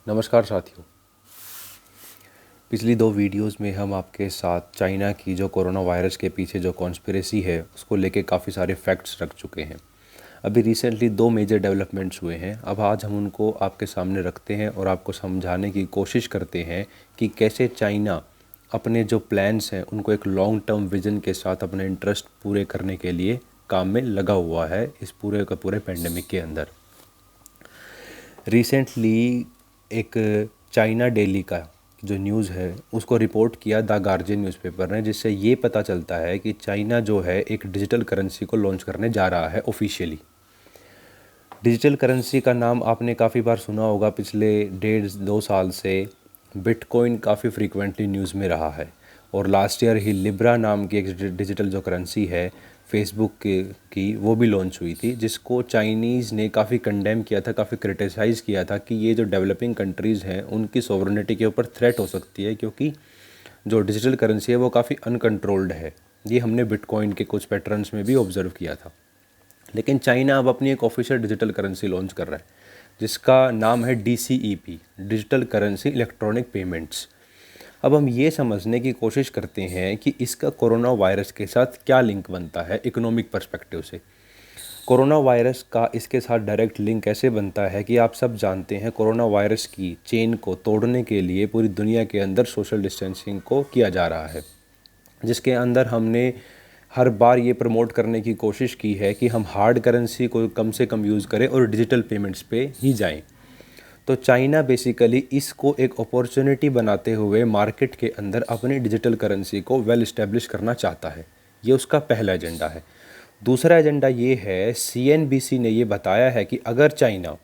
नमस्कार साथियों। पिछली दो वीडियोस में हम आपके साथ चाइना की जो कोरोना वायरस के पीछे जो कॉन्स्पिरेसी है उसको लेके काफ़ी सारे फैक्ट्स रख चुके हैं। अभी रिसेंटली दो मेजर डेवलपमेंट्स हुए हैं। अब आज हम उनको आपके सामने रखते हैं और आपको समझाने की कोशिश करते हैं कि कैसे चाइना अपने जो प्लान्स हैं उनको एक लॉन्ग टर्म विज़न के साथ अपने इंटरेस्ट पूरे करने के लिए काम में लगा हुआ है इस पूरे का पूरे पेंडेमिक के अंदर। रिसेंटली एक चाइना डेली का जो न्यूज़ है उसको रिपोर्ट किया द गार्जियन न्यूज़पेपर ने, जिससे ये पता चलता है कि चाइना जो है एक डिजिटल करेंसी को लॉन्च करने जा रहा है ऑफिशियली। डिजिटल करेंसी का नाम आपने काफ़ी बार सुना होगा। पिछले 1.5-2 साल से बिटकॉइन काफ़ी फ्रीक्वेंटली न्यूज़ में रहा है और लास्ट ईयर ही लिब्रा नाम की एक डिजिटल जो करेंसी है फेसबुक की वो भी लॉन्च हुई थी, जिसको चाइनीज़ ने काफ़ी कंडेम किया था, काफ़ी क्रिटिसाइज़ किया था कि ये जो डेवलपिंग कंट्रीज़ हैं उनकी सॉवरेनिटी के ऊपर थ्रेट हो सकती है, क्योंकि जो डिजिटल करेंसी है वो काफ़ी अनकंट्रोल्ड है। ये हमने बिटकॉइन के कुछ पैटर्न्स में भी ऑब्जर्व किया था। लेकिन चाइना अब अपनी एक ऑफिशियल डिजिटल करेंसी लॉन्च कर रहा है जिसका नाम है DCEP, digital currency electronic payments. अब हम ये समझने की कोशिश करते हैं कि इसका कोरोना वायरस के साथ क्या लिंक बनता है इकोनॉमिक पर्सपेक्टिव से। कोरोना वायरस का इसके साथ डायरेक्ट लिंक कैसे बनता है कि आप सब जानते हैं कोरोना वायरस की चेन को तोड़ने के लिए पूरी दुनिया के अंदर सोशल डिस्टेंसिंग को किया जा रहा है, जिसके अंदर हमने हर बार ये प्रमोट करने की कोशिश की है कि हम हार्ड करेंसी को कम से कम यूज़ करें और डिजिटल पेमेंट्स पे ही जाएं। तो चाइना बेसिकली इसको एक अपॉर्चुनिटी बनाते हुए मार्केट के अंदर अपनी डिजिटल करेंसी को वेल इस्टेब्लिश करना चाहता है। ये उसका पहला एजेंडा है। दूसरा एजेंडा ये है, CNBC ने ये बताया है कि अगर चाइना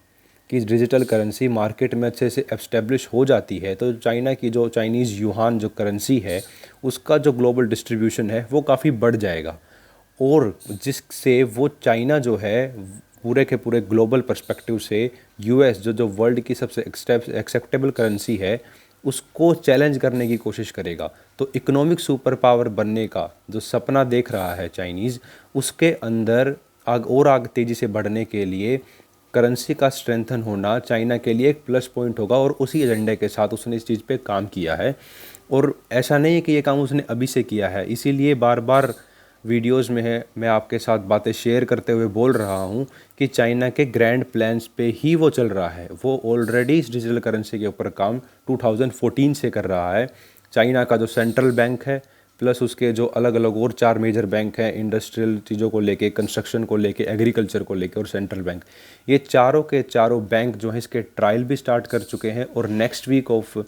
की डिजिटल करेंसी मार्केट में अच्छे से एस्टेब्लिश हो जाती है तो चाइना की जो चाइनीज़ युआन जो करेंसी है उसका जो ग्लोबल डिस्ट्रीब्यूशन है वो काफ़ी बढ़ जाएगा, और जिससे वो चाइना जो है पूरे के पूरे ग्लोबल पर्सपेक्टिव से US जो वर्ल्ड की सबसे एक्सेप्टेबल करेंसी है उसको चैलेंज करने की कोशिश करेगा। तो इकोनॉमिक सुपर पावर बनने का जो सपना देख रहा है चाइनीज़, उसके अंदर आग तेज़ी से बढ़ने के लिए करेंसी का स्ट्रेंथन होना चाइना के लिए एक प्लस पॉइंट होगा, और उसी एजेंडे के साथ उसने इस चीज़ पे काम किया है। और ऐसा नहीं है कि ये काम उसने अभी से किया है, इसीलिए बार बार वीडियोस में है मैं आपके साथ बातें शेयर करते हुए बोल रहा हूँ कि चाइना के ग्रैंड प्लान्स पे ही वो चल रहा है। वो ऑलरेडी इस डिजिटल करेंसी के ऊपर काम 2014 से कर रहा है। चाइना का जो सेंट्रल बैंक है प्लस उसके जो अलग अलग और 4 मेजर बैंक हैं इंडस्ट्रियल चीज़ों को लेके, कंस्ट्रक्शन को लेके, एग्रीकल्चर को लेके और सेंट्रल बैंक, ये चारों के चारों बैंक जो हैं इसके ट्रायल भी स्टार्ट कर चुके हैं, और नेक्स्ट वीक ऑफ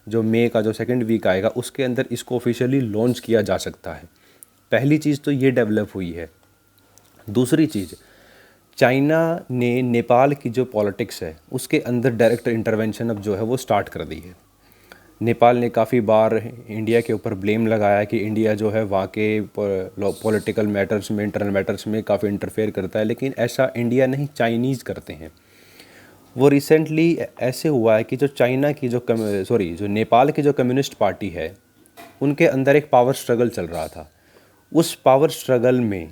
जो मई का जो सेकेंड वीक आएगा उसके अंदर इसको ऑफिशियली लॉन्च किया जा सकता है। पहली चीज़ तो ये डेवलप हुई है। दूसरी चीज़, चाइना ने नेपाल की जो पॉलिटिक्स है उसके अंदर डायरेक्ट इंटरवेंशन अब जो है वो स्टार्ट कर दी है। नेपाल ने काफ़ी बार इंडिया के ऊपर ब्लेम लगाया कि इंडिया जो है वहाँ के पॉलिटिकल मैटर्स में, इंटरनल मैटर्स में काफ़ी इंटरफेयर करता है, लेकिन ऐसा इंडिया नहीं, चाइनीज़ करते हैं। वो रिसेंटली ऐसे हुआ है कि जो चाइना की जो नेपाल की जो कम्युनिस्ट पार्टी है उनके अंदर एक पावर स्ट्रगल चल रहा था। उस पावर स्ट्रगल में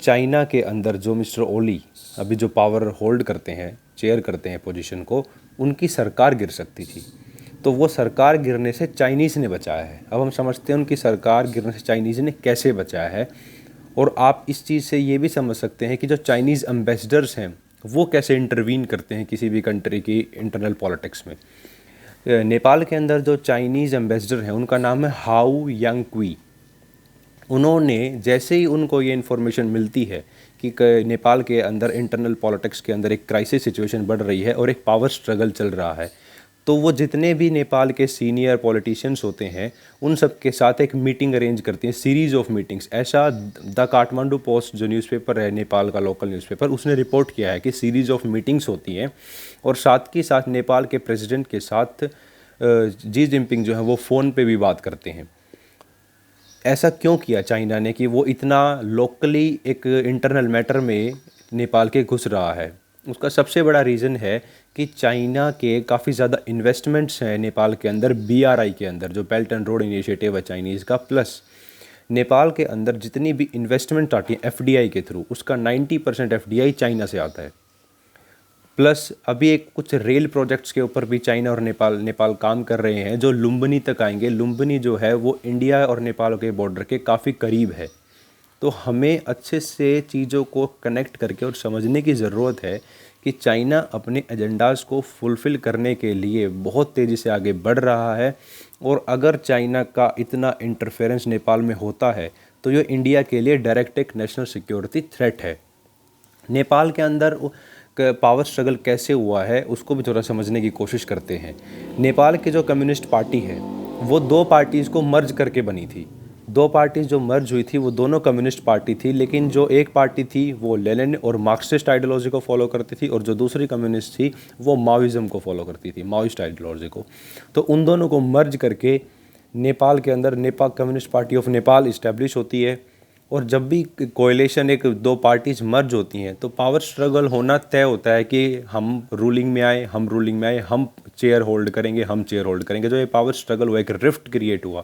चाइना के अंदर जो मिस्टर ओली अभी जो पावर होल्ड करते हैं, चेयर करते हैं पोजीशन को, उनकी सरकार गिर सकती थी। तो वो सरकार गिरने से चाइनीज़ ने बचाया है। अब हम समझते हैं उनकी सरकार गिरने से चाइनीज़ ने कैसे बचाया है, और आप इस चीज़ से ये भी समझ सकते हैं कि जो चाइनीज़ एम्बेसडर्स हैं वो कैसे इंटरवीन करते हैं किसी भी कंट्री की इंटरनल पॉलिटिक्स में। नेपाल के अंदर जो चाइनीज़ एम्बेसडर हैं उनका नाम है हाउ यांगक्वी। उन्होंने जैसे ही उनको ये इन्फॉर्मेशन मिलती है कि नेपाल के अंदर इंटरनल पॉलिटिक्स के अंदर एक क्राइसिस सिचुएशन बढ़ रही है और एक पावर स्ट्रगल चल रहा है, तो वो जितने भी नेपाल के सीनियर पॉलिटिशियंस होते हैं उन सब के साथ एक मीटिंग अरेंज करती हैं, सीरीज़ ऑफ मीटिंग्स। ऐसा द काठमांडू पोस्ट जो न्यूज़पेपर है नेपाल का लोकल न्यूज़पेपर, उसने रिपोर्ट किया है कि सीरीज़ ऑफ मीटिंग्स होती हैं, और साथ के साथ नेपाल के प्रेसिडेंट के साथ जी जिनपिंग जो है वो फ़ोन पे भी बात करते हैं। ऐसा क्यों किया चाइना ने कि वो इतना लोकली एक इंटरनल मैटर में नेपाल के घुस रहा है? उसका सबसे बड़ा रीज़न है कि चाइना के काफ़ी ज़्यादा इन्वेस्टमेंट्स हैं नेपाल के अंदर, BRI के अंदर जो बेल्ट एंड रोड इनिशिएटिव है चाइनीज़ का, प्लस नेपाल के अंदर जितनी भी इन्वेस्टमेंट आती है FDI के थ्रू, उसका 90% FDI चाइना से आता है। प्लस अभी एक कुछ रेल प्रोजेक्ट्स के ऊपर भी चाइना और नेपाल काम कर रहे हैं जो लुम्बिनी तक आएंगे। लुम्बिनी जो है वो इंडिया और नेपाल के बॉर्डर के काफ़ी करीब है। तो हमें अच्छे से चीज़ों को कनेक्ट करके और समझने की ज़रूरत है कि चाइना अपने एजेंडाज़ को फुलफ़िल करने के लिए बहुत तेज़ी से आगे बढ़ रहा है। और अगर चाइना का इतना इंटरफेरेंस नेपाल में होता है तो ये इंडिया के लिए डायरेक्ट एक नेशनल सिक्योरिटी थ्रेट है। नेपाल के अंदर पावर स्ट्रगल कैसे हुआ है उसको भी थोड़ा समझने की कोशिश करते हैं। नेपाल की जो कम्युनिस्ट पार्टी है वो दो पार्टीज़ को मर्ज करके बनी थी। दो पार्टीज जो मर्ज हुई थी वो दोनों कम्युनिस्ट पार्टी थी, लेकिन जो एक पार्टी थी वो लेनिन और मार्क्सिस्ट आइडियोलॉजी को फॉलो करती थी और जो दूसरी कम्युनिस्ट थी वो माओइज्म को फॉलो करती थी, माओइस्ट आइडियोलॉजी को। तो उन दोनों को मर्ज करके नेपाल के अंदर Nepal communist party of Nepal establish होती है। और जब भी कोएलिशन एक दो पार्टीज मर्ज होती हैं तो पावर स्ट्रगल होना तय होता है कि हम रूलिंग में आए, हम चेयर होल्ड करेंगे, हम चेयर होल्ड करेंगे। जो ये पावर स्ट्रगल हुआ, एक रिफ्ट क्रिएट हुआ,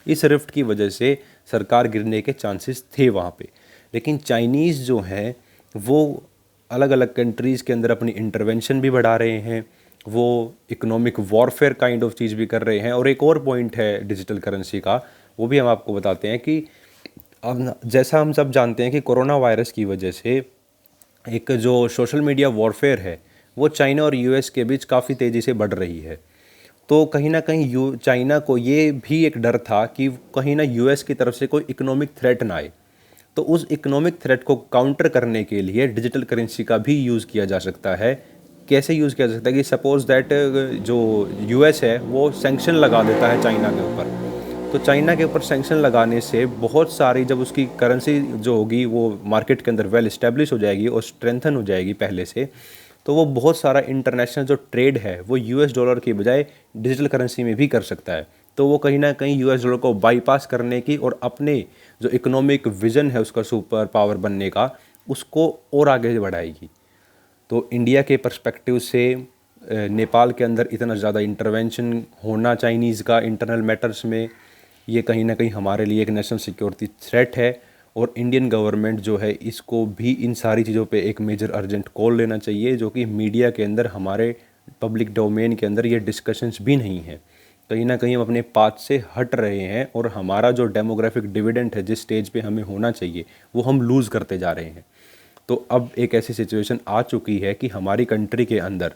इस रिफ्ट की वजह से सरकार गिरने के चांसेस थे वहाँ पे। लेकिन चाइनीज़ जो हैं वो अलग अलग कंट्रीज़ के अंदर अपनी इंटरवेंशन भी बढ़ा रहे हैं, वो इकोनॉमिक वॉरफेयर काइंड ऑफ चीज़ भी कर रहे हैं। और एक और पॉइंट है डिजिटल करेंसी का, वो भी हम आपको बताते हैं कि अब जैसा हम सब जानते हैं कि कोरोना वायरस की वजह से एक जो सोशल मीडिया वॉरफेयर है वो चाइना और यूएस के बीच काफ़ी तेज़ी से बढ़ रही है। तो कहीं ना कहीं चाइना को ये भी एक डर था कि कहीं ना यूएस की तरफ से कोई इकोनॉमिक थ्रेट ना आए। तो उस इकोनॉमिक थ्रेट को काउंटर करने के लिए डिजिटल करेंसी का भी यूज़ किया जा सकता है। कैसे यूज़ किया जा सकता है कि सपोज़ दैट जो यूएस है वो सैंक्शन लगा देता है चाइना के ऊपर। तो चाइना के ऊपर सैंक्शन लगाने से बहुत सारी, जब उसकी करेंसी जो होगी वो मार्केट के अंदर वेल इस्टेब्लिश हो जाएगी और स्ट्रेंथन हो जाएगी पहले से, तो वो बहुत सारा इंटरनेशनल जो ट्रेड है वो यूएस डॉलर की बजाय डिजिटल करेंसी में भी कर सकता है। तो वो कहीं ना कहीं यूएस डॉलर को बाईपास करने की और अपने जो इकोनॉमिक विजन है उसका सुपर पावर बनने का, उसको और आगे बढ़ाएगी। तो इंडिया के पर्सपेक्टिव से नेपाल के अंदर इतना ज़्यादा इंटरवेंशन होना चाइनीज़ का इंटरनल मैटर्स में, ये कहीं ना कहीं हमारे लिए एक नेशनल सिक्योरिटी थ्रेट है। और इंडियन गवर्नमेंट जो है इसको भी इन सारी चीज़ों पे एक मेजर अर्जेंट कॉल लेना चाहिए, जो कि मीडिया के अंदर, हमारे पब्लिक डोमेन के अंदर ये डिस्कशंस भी नहीं है। कहीं ना कहीं हम अपने पाथ से हट रहे हैं और हमारा जो डेमोग्राफिक डिविडेंड है जिस स्टेज पे हमें होना चाहिए वो हम लूज़ करते जा रहे हैं। तो अब एक ऐसी सिचुएशन आ चुकी है कि हमारी कंट्री के अंदर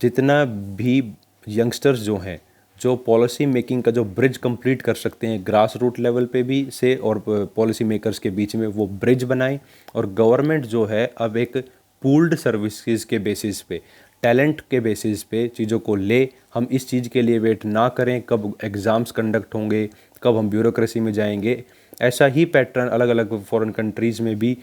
जितना भी यंगस्टर्स जो हैं जो पॉलिसी मेकिंग का जो ब्रिज कंप्लीट कर सकते हैं ग्रास रूट लेवल पे भी से और पॉलिसी मेकर्स के बीच में, वो ब्रिज बनाएं। और गवर्नमेंट जो है अब एक पूल्ड सर्विसेज के बेसिस पे, टैलेंट के बेसिस पे चीज़ों को ले। हम इस चीज़ के लिए वेट ना करें कब एग्ज़ाम्स कंडक्ट होंगे, कब हम ब्यूरोक्रेसी में जाएंगे। ऐसा ही पैटर्न अलग अलग फॉरेन कंट्रीज़ में भी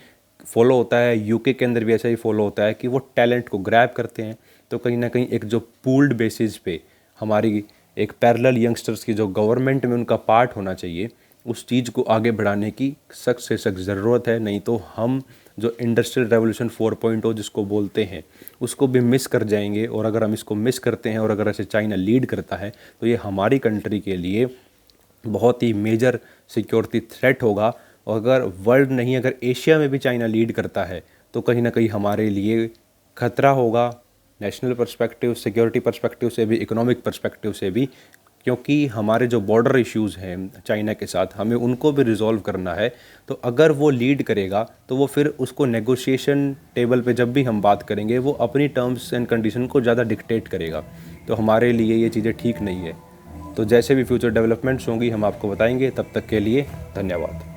फॉलो होता है, यूके के अंदर भी ऐसा ही फॉलो होता है कि वो टैलेंट को ग्रैब करते हैं। तो कहीं ना कहीं एक जो पूल्ड बेसिस पे हमारी एक पैरेलल यंगस्टर्स की जो गवर्नमेंट में उनका पार्ट होना चाहिए, उस चीज़ को आगे बढ़ाने की सख्त से सख्त ज़रूरत है। नहीं तो हम जो इंडस्ट्रियल रेवोल्यूशन 4.0 जिसको बोलते हैं उसको भी मिस कर जाएंगे। और अगर हम इसको मिस करते हैं और अगर ऐसे चाइना लीड करता है तो ये हमारी कंट्री के लिए बहुत ही मेजर सिक्योरिटी थ्रेट होगा। और अगर वर्ल्ड नहीं, अगर एशिया में भी चाइना लीड करता है तो कहीं ना कहीं हमारे लिए खतरा होगा, नेशनल पर्सपेक्टिव, सिक्योरिटी पर्सपेक्टिव से भी, इकोनॉमिक पर्सपेक्टिव से भी। क्योंकि हमारे जो बॉर्डर इश्यूज़ हैं चाइना के साथ, हमें उनको भी रिजॉल्व करना है। तो अगर वो लीड करेगा तो वो फिर उसको नेगोशिएशन टेबल पे जब भी हम बात करेंगे वो अपनी टर्म्स एंड कंडीशन को ज़्यादा डिक्टेट करेगा। तो हमारे लिए ये चीज़ें ठीक नहीं है। तो जैसे भी फ्यूचर डेवलपमेंट्स होंगी हम आपको बताएंगे। तब तक के लिए धन्यवाद।